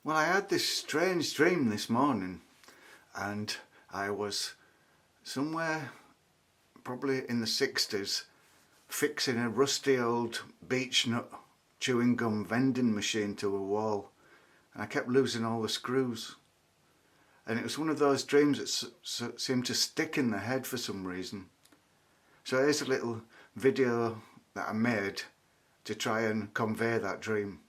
Well, I had this strange dream this morning, and I was somewhere probably in the 60s fixing a rusty old beechnut chewing gum vending machine to a wall, and I kept losing all the screws. And it was one of those dreams that seemed to stick in the head for some reason. So here's a little video that I made to try and convey that dream.